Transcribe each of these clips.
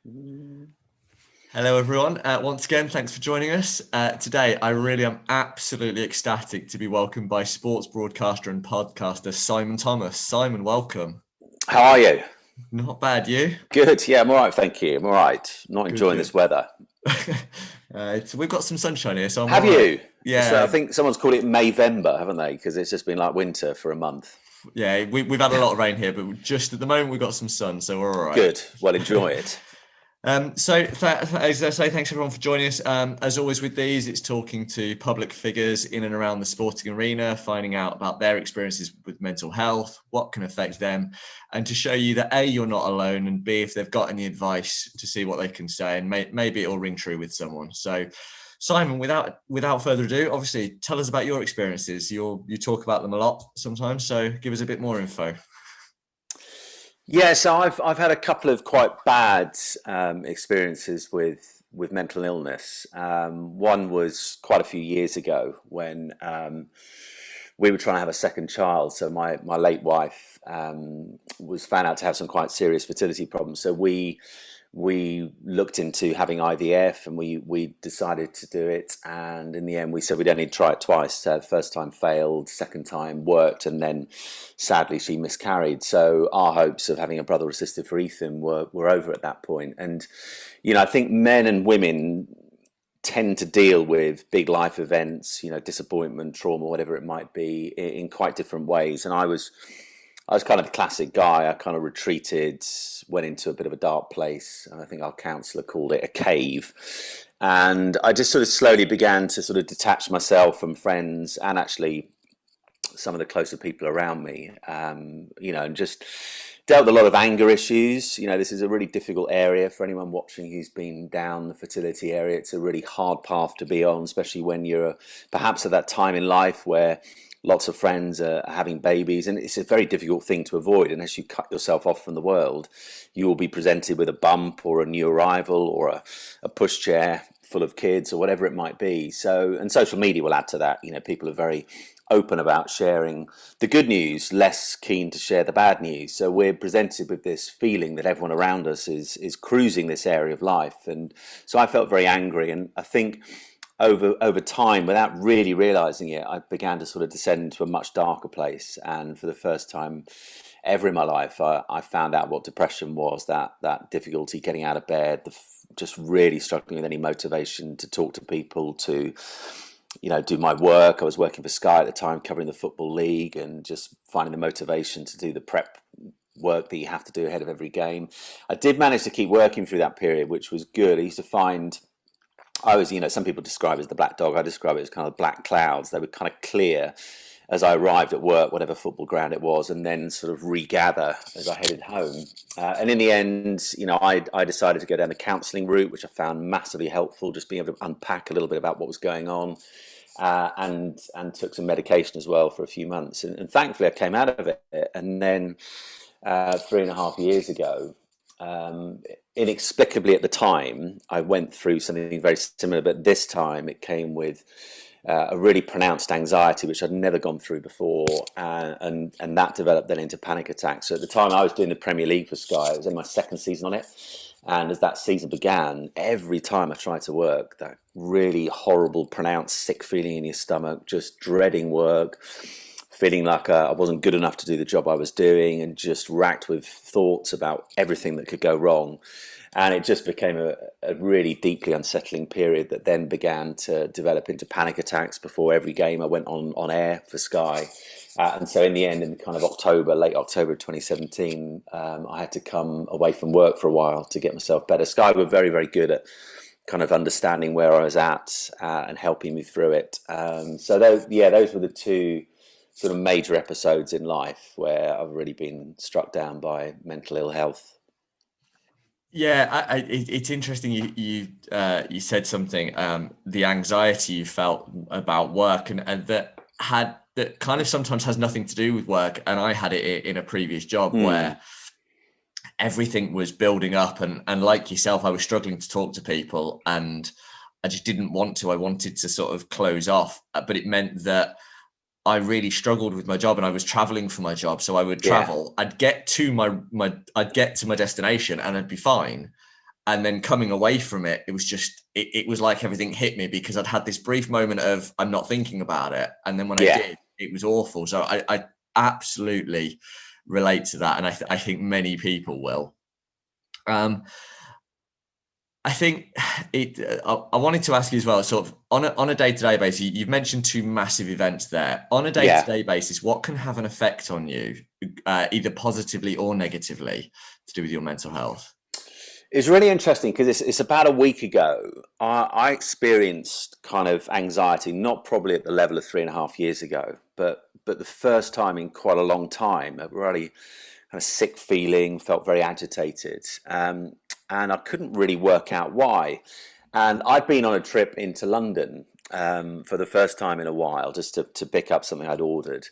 Hello, everyone. Once again, thanks for joining us. Today, I really am absolutely ecstatic to be welcomed by sports broadcaster and podcaster Simon Thomas. Simon, welcome. How are you? Not bad, you? Good. Yeah, I'm all right. Thank you. I'm all right. Not Good, enjoying good. this weather. We've got some sunshine here, so I'm all Have right. you? So I Yeah, think someone's called it Mayvember, haven't they? Because it's just been like winter for a month. yeah. We've had a lot of rain here, but just at the moment we've got some sun, so we're all right. Good. Well, enjoy it. As I say, thanks everyone for joining us. As always with these, it's talking to public figures in and around the sporting arena, finding out about their experiences with mental health, what can affect them, and to show you that A, you're not alone, and B, if they've got any advice, to see what they can say, and maybe it'll ring true with someone. So, Simon, without further ado, obviously, tell us about your experiences. You talk about them a lot sometimes, so give us a bit more info. Yeah, so I've had a couple of quite bad experiences with mental illness. One was quite a few years ago when we were trying to have a second child. So my late wife was found out to have some quite serious fertility problems. So we looked into having IVF and we decided to do it. And in the end, we said we'd only try it twice. So the first time failed, second time worked, and then sadly she miscarried. So our hopes of having a brother or sister for Ethan were over at that point. And, I think men and women tend to deal with big life events, disappointment, trauma, whatever it might be, in quite different ways. And I was kind of the classic guy. I kind of retreated, went into a bit of a dark place. And I think our counsellor called it a cave. And I just sort of slowly began to sort of detach myself from friends and actually some of the closer people around me, and just dealt with a lot of anger issues. This is a really difficult area for anyone watching who's been down the fertility area. It's a really hard path to be on, especially when you're perhaps at that time in life where lots of friends are having babies, and it's a very difficult thing to avoid. Unless you cut yourself off from the world, you will be presented with a bump or a new arrival or a pushchair full of kids or whatever it might be. So, and social media will add to that. People are very open about sharing the good news, less keen to share the bad news. So we're presented with this feeling that everyone around us is cruising this area of life. And so I felt very angry, and I think over time, without really realizing it, I began to sort of descend into a much darker place. And for the first time ever in my life, I found out what depression was, that difficulty getting out of bed, just really struggling with any motivation to talk to people, to do my work. I was working for Sky at the time, covering the Football League, and just finding the motivation to do the prep work that you have to do ahead of every game. I did manage to keep working through that period, which was good. I used to find I was, some people describe it as the black dog. I describe it as kind of black clouds. They were kind of clear as I arrived at work, whatever football ground it was, and then sort of regather as I headed home. And in the end, I decided to go down the counselling route, which I found massively helpful, just being able to unpack a little bit about what was going on, and took some medication as well for a few months. And thankfully, I came out of it. And then 3.5 years ago, inexplicably at the time, I went through something very similar, but this time it came with a really pronounced anxiety, which I'd never gone through before, and that developed then into panic attacks. So at the time, I was doing the Premier League for Sky. It was in my second season on it, and as that season began, every time I tried to work, that really horrible, pronounced sick feeling in your stomach, just dreading work, feeling like I wasn't good enough to do the job I was doing, and just racked with thoughts about everything that could go wrong. And it just became a really deeply unsettling period that then began to develop into panic attacks before every game I went on air for Sky. And so in the end, in kind of late October 2017, I had to come away from work for a while to get myself better. Sky were very, very good at kind of understanding where I was at and helping me through it. So those were the two sort of major episodes in life where I've really been struck down by mental ill health. Yeah, it's interesting. You said something. The anxiety you felt about work, and that kind of sometimes has nothing to do with work. And I had it in a previous job where everything was building up, and like yourself, I was struggling to talk to people, and I just didn't want to. I wanted to sort of close off, but it meant that I really struggled with my job, and I was traveling for my job. So I would travel, I'd get to my destination and I'd be fine. And then coming away from it, it was just, it was like everything hit me, because I'd had this brief moment of, I'm not thinking about it. And then when I Yeah. did, it was awful. So I absolutely relate to that. And I think many people will. I think I wanted to ask you as well, sort of on a day-to-day basis, you've mentioned two massive events there. On a Yeah. day-to-day basis, what can have an effect on you, either positively or negatively, to do with your mental health? It's really interesting because it's about a week ago. I experienced kind of anxiety, not probably at the level of 3.5 years ago, but the first time in quite a long time. A really kind of sick feeling, felt very agitated, and I couldn't really work out why. And I'd been on a trip into London for the first time in a while, just to pick up something I'd ordered.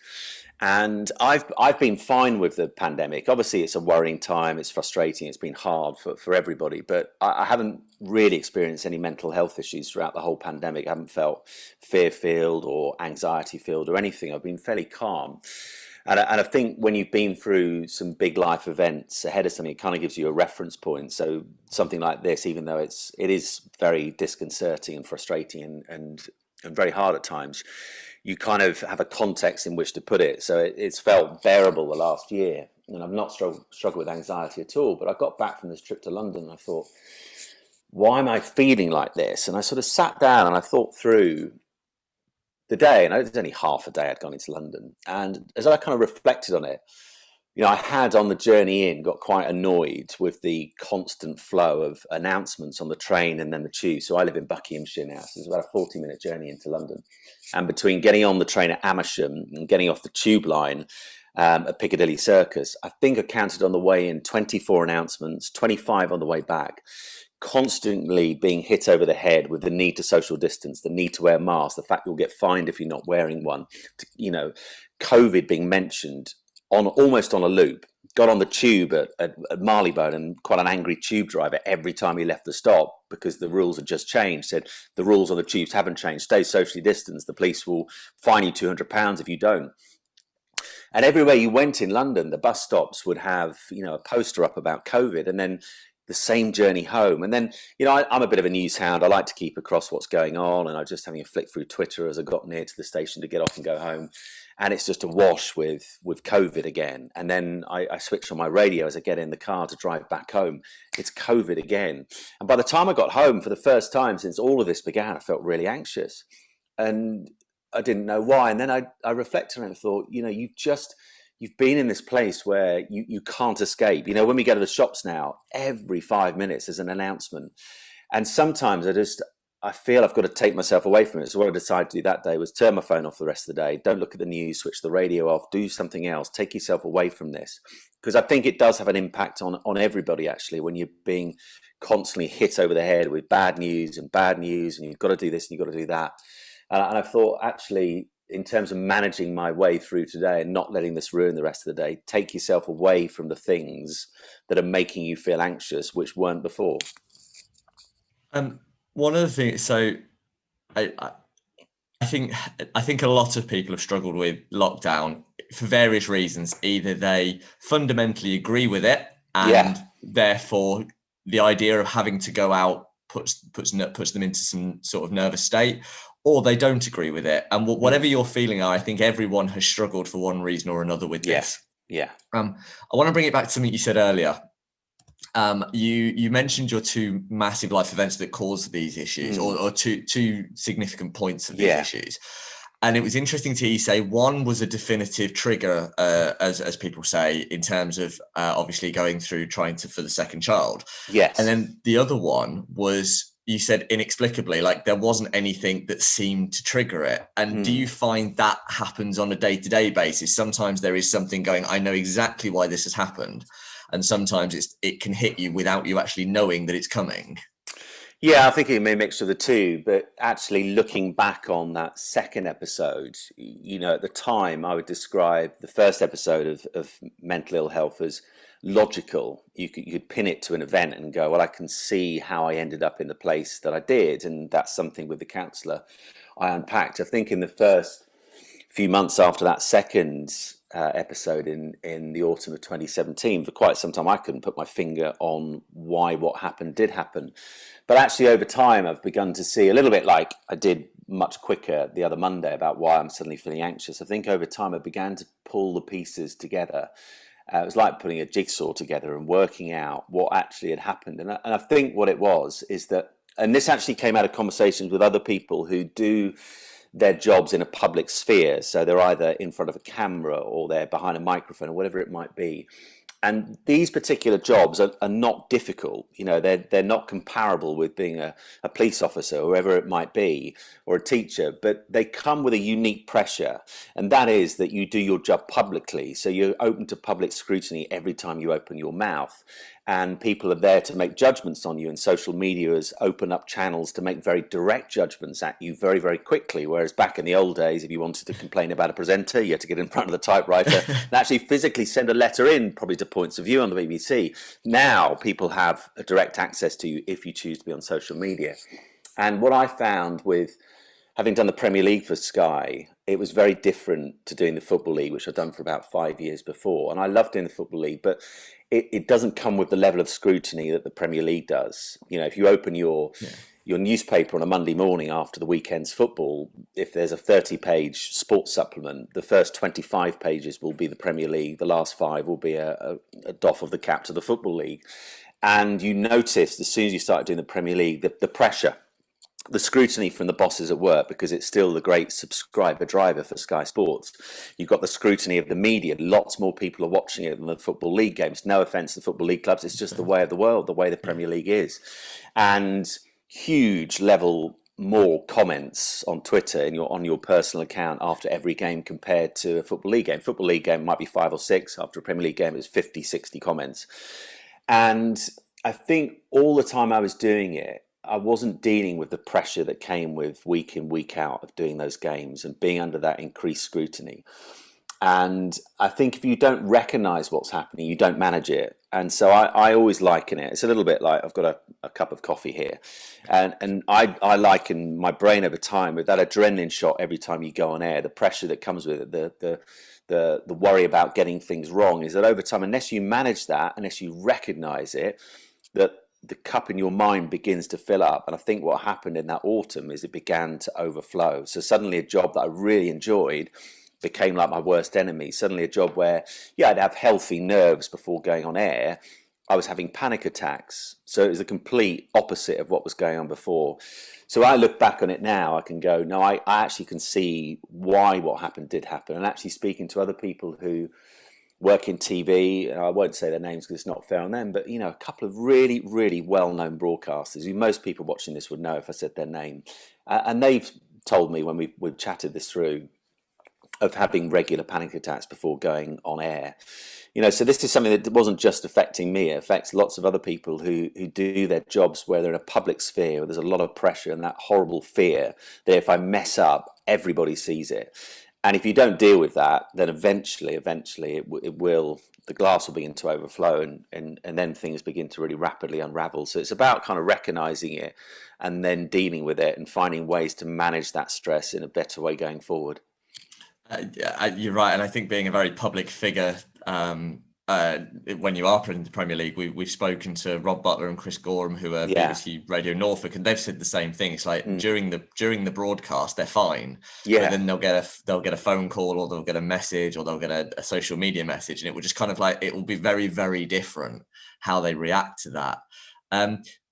And I've been fine with the pandemic. Obviously, it's a worrying time. It's frustrating. It's been hard for everybody. But I haven't really experienced any mental health issues throughout the whole pandemic. I haven't felt fear-filled or anxiety-filled or anything. I've been fairly calm. And I think when you've been through some big life events ahead of something, it kind of gives you a reference point. So something like this, even though it is very disconcerting and frustrating and very hard at times, you kind of have a context in which to put it. So it's felt bearable the last year. And I've not struggled with anxiety at all. But I got back from this trip to London and I thought, why am I feeling like this? And I sort of sat down and I thought through the day. And it was only half a day I'd gone into London. And as I kind of reflected on it, I had on the journey in got quite annoyed with the constant flow of announcements on the train and then the tube. So I live in Buckinghamshire now, so it's about a 40-minute journey into London. And between getting on the train at Amersham and getting off the tube line at Piccadilly Circus, I think I counted on the way in 24 announcements, 25 on the way back, constantly being hit over the head with the need to social distance, the need to wear masks, the fact you'll get fined if you're not wearing one, COVID being mentioned on almost on a loop. Got on the tube at Marylebone, and quite an angry tube driver every time he left the stop because the rules had just changed. Said the rules on the tubes haven't changed. Stay socially distanced. The police will fine you £200 if you don't. And everywhere you went in London, the bus stops would have a poster up about COVID, and then the same journey home. And then I'm a bit of a news hound. I like to keep across what's going on, and I was just having a flick through Twitter as I got near to the station to get off and go home. And it's just awash with COVID again. And then I switch on my radio as I get in the car to drive back home. It's COVID again. And by the time I got home, for the first time since all of this began, I felt really anxious. And I didn't know why. And then I reflected on it and thought, you've been in this place where you can't escape. When we go to the shops now, every 5 minutes there's an announcement. And sometimes I feel I've got to take myself away from it. So what I decided to do that day was turn my phone off the rest of the day. Don't look at the news, switch the radio off, do something else, take yourself away from this. Because I think it does have an impact on everybody, actually, when you're being constantly hit over the head with bad news, and you've got to do this and you've got to do that. And I thought, actually, in terms of managing my way through today and not letting this ruin the rest of the day, take yourself away from the things that are making you feel anxious, which weren't before. One of the things, so I think a lot of people have struggled with lockdown for various reasons. Either they fundamentally agree with it, and therefore the idea of having to go out puts them into some sort of nervous state, or they don't agree with it. And whatever you're feeling, I think everyone has struggled for one reason or another with this. Yeah. I want to bring it back to something you said earlier. You mentioned your two massive life events that caused these issues, or two significant points of these issues. And it was interesting to hear you say one was a definitive trigger, as people say, in terms of obviously going through trying for the second child. Yes. And then the other one was, you said inexplicably, like there wasn't anything that seemed to trigger it. And do you find that happens on a day-to-day basis? Sometimes there is something going, I know exactly why this has happened. And sometimes it can hit you without you actually knowing that it's coming. Yeah, I think it may be a mixture of the two, but actually looking back on that second episode, at the time I would describe the first episode of mental ill health as logical. You could pin it to an event and go, well, I can see how I ended up in the place that I did. And that's something with the counsellor I unpacked. I think in the first few months after that second episode in the autumn of 2017. For quite some time, I couldn't put my finger on why what happened did happen. But actually, over time, I've begun to see a little bit like I did much quicker the other Monday about why I'm suddenly feeling anxious. I think over time, I began to pull the pieces together. It was like putting a jigsaw together and working out what actually had happened. And I think what it was is that, and this actually came out of conversations with other people who do their jobs in a public sphere. So they're either in front of a camera or they're behind a microphone or whatever it might be. And these particular jobs are not difficult. You know, they're not comparable with being a police officer, whoever it might be, or a teacher, but they come with a unique pressure. And that is that you do your job publicly. So you're open to public scrutiny every time you open your mouth. And people are there to make judgments on you, and social media has opened up channels to make very direct judgments at you very, very quickly. Whereas back in the old days, if you wanted to complain about a presenter, you had to get in front of the typewriter and actually physically send a letter in, probably to Points of View on the BBC. Now people have a direct access to you if you choose to be on social media. And what I found with having done the Premier League for Sky, it was very different to doing the Football League, which I'd done for about 5 years before. And I loved doing the Football League, but it doesn't come with the level of scrutiny that the Premier League does. You know, if you open your newspaper on a Monday morning after the weekend's football, if there's a 30-page sports supplement, the first 25 pages will be the Premier League, the last 5 will be a doff of the cap to the Football League. And you noticed as soon as you started doing the Premier League, the pressure, the scrutiny from the bosses at work, because it's still the great subscriber driver for Sky Sports. You've got the scrutiny of the media. Lots more people are watching it than the Football League games. No offence to the Football League clubs. It's just the way of the world, the way the Premier League is. And huge level more comments on Twitter and on your personal account after every game compared to a Football League game. Football League game might be 5 or 6. After a Premier League game, it's 50, 60 comments. And I think all the time I was doing it, I wasn't dealing with the pressure that came with week in, week out of doing those games and being under that increased scrutiny. And I think if you don't recognize what's happening, you don't manage it. And so I always liken it. It's a little bit like I've got a cup of coffee here. And I liken my brain over time with that adrenaline shot every time you go on air, the pressure that comes with it, the worry about getting things wrong, is that over time, unless you manage that, unless you recognize it, that the cup in your mind begins to fill up. And I think what happened in that autumn is it began to overflow. So suddenly a job that I really enjoyed became like my worst enemy. Suddenly a job where, I'd have healthy nerves before going on air. I was having panic attacks. So it was the complete opposite of what was going on before. So I look back on it now, I can go, no, I actually can see why what happened did happen. And actually speaking to other people who work in TV, and I won't say their names because it's not fair on them, but a couple of really, really well-known broadcasters who most people watching this would know if I said their name. And they've told me when we've chatted this through of having regular panic attacks before going on air. So this is something that wasn't just affecting me. It affects lots of other people who do their jobs where they're in a public sphere, where there's a lot of pressure and that horrible fear that if I mess up, everybody sees it. And if you don't deal with that, then eventually it will, the glass will begin to overflow and then things begin to really rapidly unravel. So it's about kind of recognizing it and then dealing with it and finding ways to manage that stress in a better way going forward. You're right. And I think being a very public figure, when you are in the Premier League, we've spoken to Rob Butler and Chris Gorham, who are BBC Radio Norfolk, and they've said the same thing. It's like during the broadcast, they're fine, but then they'll get a phone call, or they'll get a message, or they'll get a social media message, and it will just kind of like, it will be very, very different how they react to that.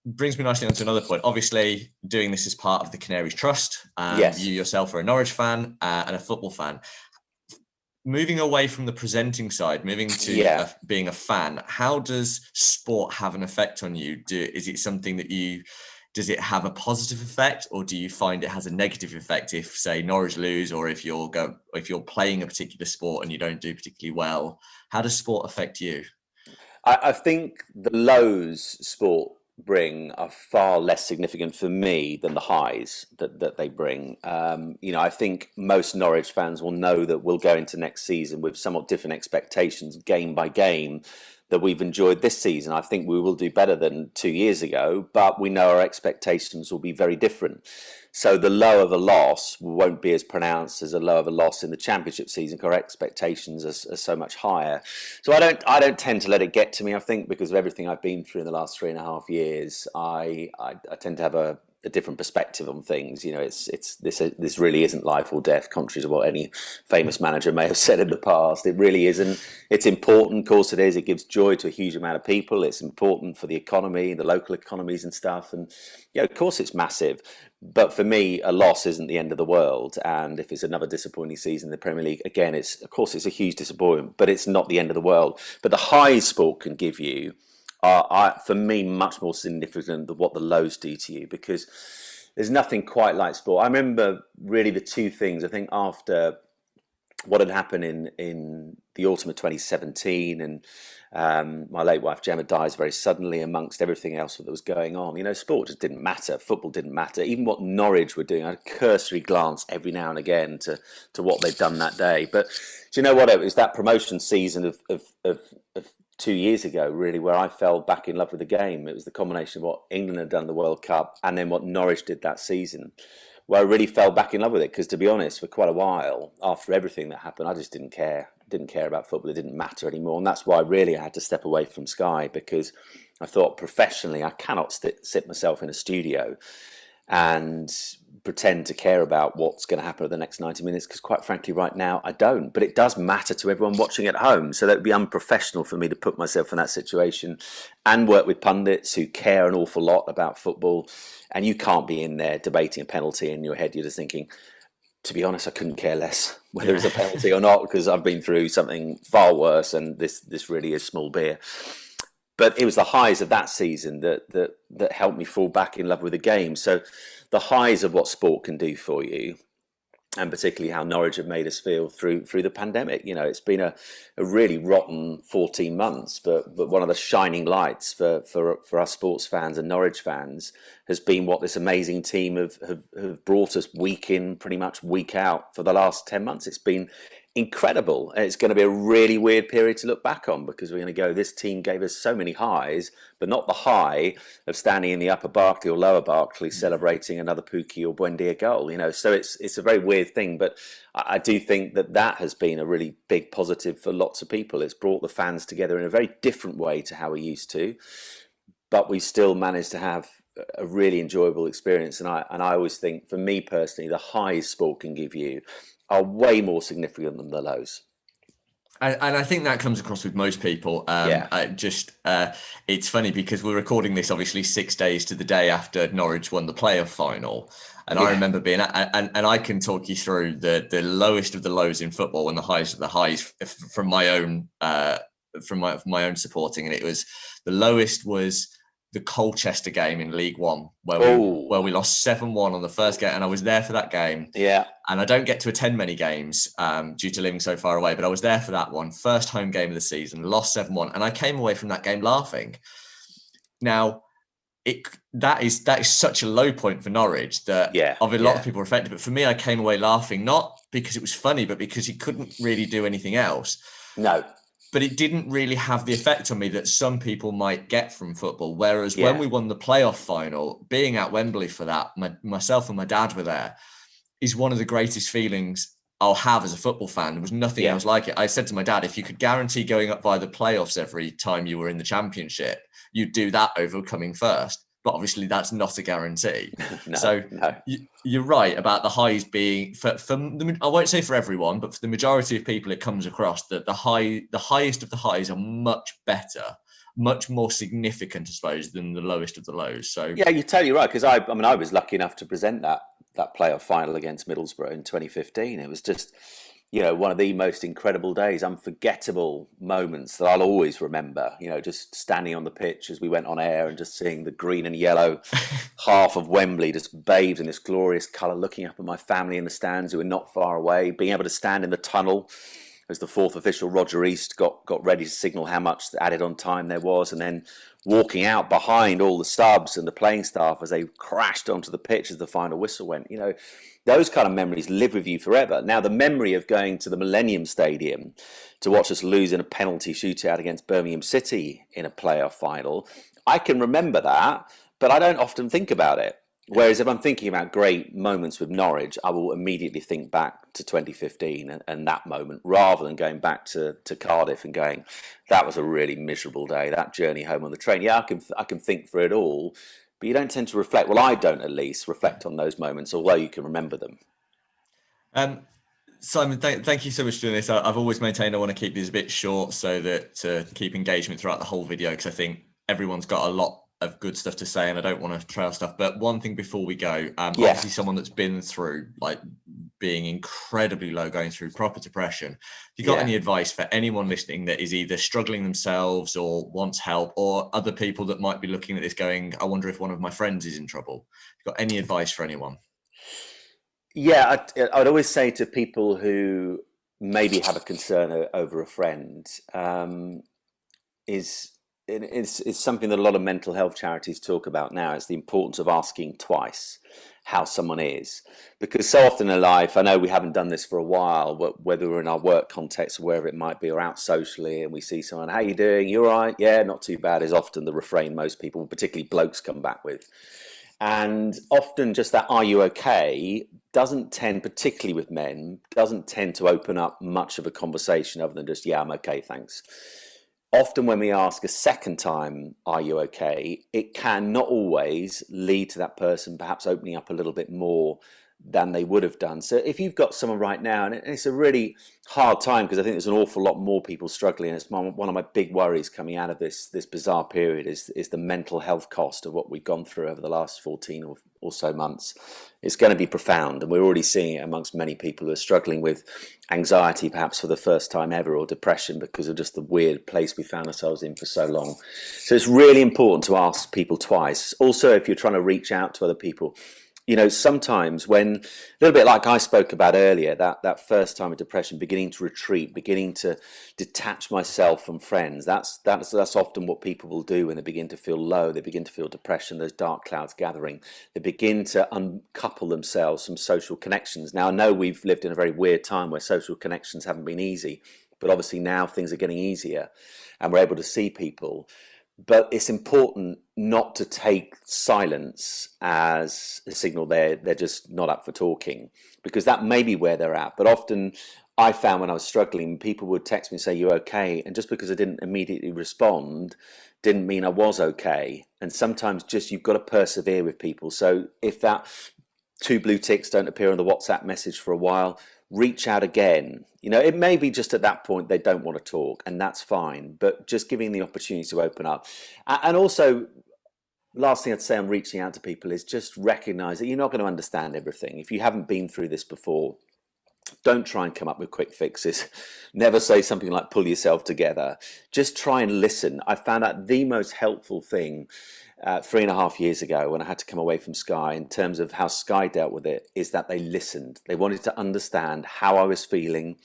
Brings me nicely on to another point. Obviously, doing this as part of the Canaries Trust. You yourself are a Norwich fan and a football fan. Moving away from the presenting side, moving to being a fan, how does sport have an effect on you? Is it something that does it have a positive effect, or do you find it has a negative effect if, say, Norwich lose, or if you're playing a particular sport and you don't do particularly well? How does sport affect you? I think the lows sport bring are far less significant for me than the highs that they bring. I think most Norwich fans will know that we'll go into next season with somewhat different expectations game by game that we've enjoyed this season. I think we will do better than 2 years ago, but we know our expectations will be very different. So the low of a loss won't be as pronounced as a low of a loss in the Championship season, because our expectations are so much higher. So I don't tend to let it get to me. I think because of everything I've been through in the last 3.5 years, I tend to have a different perspective on things. This really isn't life or death, contrary to what any famous manager may have said in the past. It really isn't. It's important, of course it is. It gives joy to a huge amount of people. It's important for the economy, the local economies and stuff. And of course it's massive. But for me, a loss isn't the end of the world. And if it's another disappointing season in the Premier League, again, it's a huge disappointment, but it's not the end of the world. But the highs sport can give you for me, much more significant than what the lows do to you, because there's nothing quite like sport. I remember really the two things, I think, after what had happened in the autumn of 2017, and my late wife Gemma dies very suddenly amongst everything else that was going on. Sport just didn't matter. Football didn't matter. Even what Norwich were doing, I had a cursory glance every now and again to what they'd done that day. But do you know what? It was that promotion season of 2 years ago, really, where I fell back in love with the game. It was the combination of what England had done in the World Cup and then what Norwich did that season, where I really fell back in love with it. Because to be honest, for quite a while, after everything that happened, I just didn't care. Didn't care about football. It didn't matter anymore. And that's why really I had to step away from Sky, because I thought professionally I cannot sit myself in a studio and pretend to care about what's going to happen over the next 90 minutes, because quite frankly right now I don't. But it does matter to everyone watching at home, so that would be unprofessional for me to put myself in that situation and work with pundits who care an awful lot about football. And you can't be in there debating a penalty in your head. You're just thinking, to be honest, I couldn't care less whether it's a penalty or not, because I've been through something far worse, and this really is small beer. But it was the highs of that season that helped me fall back in love with the game. So the highs of what sport can do for you, and particularly how Norwich have made us feel through the pandemic. It's been a really rotten 14 months, but one of the shining lights for us sports fans and Norwich fans has been what this amazing team have brought us week in, pretty much week out for the last 10 months. It's been incredible. And it's going to be a really weird period to look back on, because we're going to go, this team gave us so many highs, but not the high of standing in the upper Barclay or lower Barclay celebrating another Pukki or Buendia goal. So it's a very weird thing, but I do think that has been a really big positive for lots of people. It's brought the fans together in a very different way to how we used to, but we still managed to have a really enjoyable experience. And I always think, for me personally, the highs sport can give you are way more significant than the lows. And I think that comes across with most people. It's funny because we're recording this obviously 6 days to the day after Norwich won the playoff final. And I remember being, and I can talk you through the lowest of the lows in football and the highest of the highs from my own my own supporting. And it was, the lowest was the Colchester game in League One, where we lost 7-1 on the first game, and I was there for that game. Yeah. And I don't get to attend many games due to living so far away, but I was there for that one, first home game of the season, lost 7-1, and I came away from that game laughing. Now, that is such a low point for Norwich that a lot of people were affected, but for me, I came away laughing, not because it was funny, but because you couldn't really do anything else. No. But it didn't really have the effect on me that some people might get from football. Whereas when we won the playoff final, being at Wembley for that, myself and my dad were there, is one of the greatest feelings I'll have as a football fan. There was nothing else like it. I said to my dad, if you could guarantee going up via the playoffs every time you were in the Championship, you'd do that over coming first. But obviously that's not a guarantee. You're right about the highs being for I won't say for everyone, but for the majority of people, it comes across that the highest of the highs are much better, much more significant, I suppose, than the lowest of the lows. So yeah, you're totally right. Because I was lucky enough to present that playoff final against Middlesbrough in 2015. It was just, one of the most incredible days, unforgettable moments that I'll always remember. Just standing on the pitch as we went on air and just seeing the green and yellow half of Wembley just bathed in this glorious colour, looking up at my family in the stands who were not far away, being able to stand in the tunnel as the fourth official, Roger East, got ready to signal how much added on time there was, and then walking out behind all the subs and the playing staff as they crashed onto the pitch as the final whistle went. You know, those kind of memories live with you forever. Now, the memory of going to the Millennium Stadium to watch us lose in a penalty shootout against Birmingham City in a playoff final, I can remember that, but I don't often think about it. Whereas if I'm thinking about great moments with Norwich, I will immediately think back to 2015 and that moment, rather than going back to Cardiff and going, that was a really miserable day, that journey home on the train. Yeah, I can think through it all, but you don't tend to reflect. Well, I don't at least reflect on those moments, although you can remember them. Simon, thank you so much for doing this. I've always maintained I want to keep these a bit short so that to keep engagement throughout the whole video, because I think everyone's got a lot of good stuff to say and I don't want to trail stuff. But one thing before we go, obviously someone that's been through like being incredibly low, going through proper depression. Have you got any advice for anyone listening that is either struggling themselves or wants help, or other people that might be looking at this going, I wonder if one of my friends is in trouble? Have you got any advice for anyone? Yeah, I'd always say to people who maybe have a concern over a friend, it's something that a lot of mental health charities talk about now, is the importance of asking twice how someone is. Because so often in life, I know we haven't done this for a while, but whether we're in our work context or wherever it might be, or out socially, and we see someone, how you doing? You all right? Yeah, not too bad, is often the refrain most people, particularly blokes, come back with. And often just that, are you okay, doesn't tend, particularly with men, doesn't tend to open up much of a conversation other than just, yeah, I'm okay, thanks. Often when we ask a second time, are you okay, it can not always lead to that person perhaps opening up a little bit more than they would have done. So if you've got someone right now, and it's a really hard time, because I think there's an awful lot more people struggling, and it's one of my big worries coming out of this bizarre period is the mental health cost of what we've gone through over the last 14 or so months. It's going to be profound, and we're already seeing it amongst many people who are struggling with anxiety, perhaps for the first time ever, or depression because of just the weird place we found ourselves in for so long. So it's really important to ask people twice. Also, if you're trying to reach out to other people, you know, sometimes when, a little bit like I spoke about earlier, that first time of depression, beginning to retreat, beginning to detach myself from friends, that's often what people will do when they begin to feel low, they begin to feel depression, those dark clouds gathering. They begin to uncouple themselves from social connections. Now, I know we've lived in a very weird time where social connections haven't been easy, but obviously now things are getting easier and we're able to see people. But it's important not to take silence as a signal they're just not up for talking, because that may be where they're at. But often I found when I was struggling, people would text me and say, you okay? And just because I didn't immediately respond didn't mean I was okay. And sometimes just you've got to persevere with people. So if that 2 blue ticks don't appear on the WhatsApp message for a while, reach out again. You know, it may be just at that point they don't want to talk, and that's fine, but just giving the opportunity to open up. And also, last thing I'd say on reaching out to people is just recognize that you're not going to understand everything. If you haven't been through this before, don't try and come up with quick fixes. Never say something like pull yourself together. Just try and listen. I found out the most helpful thing 3.5 years ago when I had to come away from Sky, in terms of how Sky dealt with it, is that they listened. They wanted to understand how I was feeling,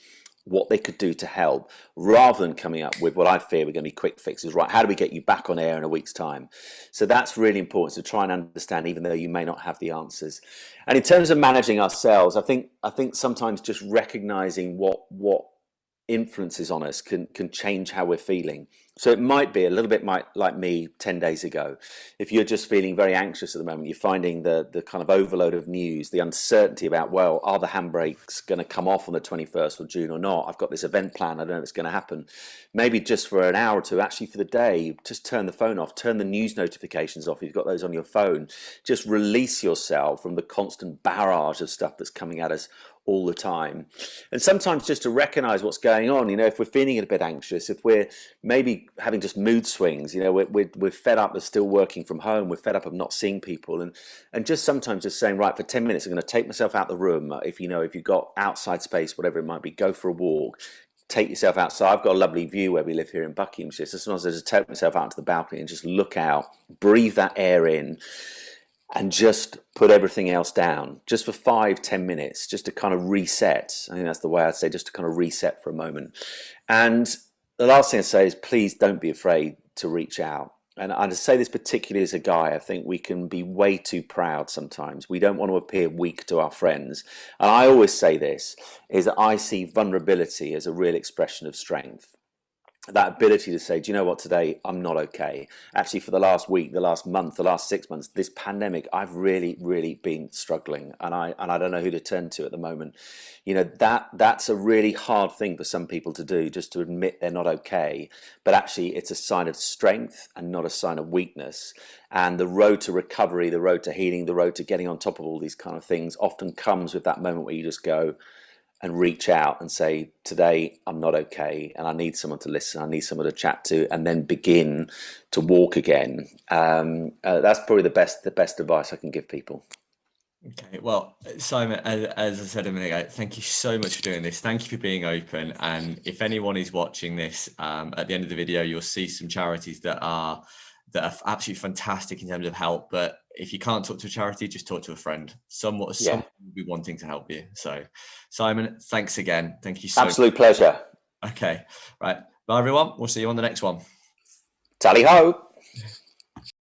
what they could do to help, rather than coming up with what I fear were going to be quick fixes. Right, how do we get you back on air in a week's time? So that's really important, to try and understand, even though you may not have the answers. And in terms of managing ourselves, I think sometimes just recognizing what influences on us can change how we're feeling. So it might be a little bit like me 10 days ago. If you're just feeling very anxious at the moment, you're finding the kind of overload of news, the uncertainty about, well, are the handbrakes going to come off on the 21st of June or not? I've got this event plan, I don't know if it's going to happen. Maybe just for an hour or two, actually for the day, just turn the phone off, turn the news notifications off if you've got those on your phone. Just release yourself from the constant barrage of stuff that's coming at us all the time. And sometimes just to recognize what's going on, you know, if we're feeling a bit anxious, if we're maybe having just mood swings, you know, we're fed up of still working from home, we're fed up of not seeing people, and just sometimes just saying, right, for 10 minutes I'm going to take myself out the room. If you've got outside space, whatever it might be, go for a walk, take yourself outside. I've got a lovely view where we live here in Buckinghamshire, so sometimes I just take myself out to the balcony and just look out, breathe that air in. and just put everything else down just for 5-10 minutes, just to kind of reset. I think that's the way I'd say, just to kind of reset for a moment. And the last thing I'd say is, please don't be afraid to reach out. And I'd say this particularly as a guy, I think we can be way too proud sometimes. We don't want to appear weak to our friends. And I always say this, is that I see vulnerability as a real expression of strength. That ability to say, do you know what, today I'm not okay. Actually, for the last week, the last month, the last 6 months, this pandemic, I've really been struggling, and I don't know who to turn to at the moment. You know, that's a really hard thing for some people to do, just to admit they're not okay. But actually, it's a sign of strength and not a sign of weakness. And the road to recovery, the road to healing, the road to getting on top of all these kind of things often comes with that moment where you just go and reach out and say, today I'm not okay, and I need someone to listen, I need someone to chat to, and then begin to walk again. That's probably the best advice I can give people. Okay, well, Simon, as I said a minute ago, thank you so much for doing this. Thank you for being open. And if anyone is watching this, at the end of the video, you'll see some charities that are absolutely fantastic in terms of help. But if you can't talk to a charity, just talk to a friend. Someone Yeah, will be wanting to help you. So, Simon, thanks again. Thank you so much. absolute pleasure. Okay, right. Bye, everyone. We'll see you on the next one. Tally ho.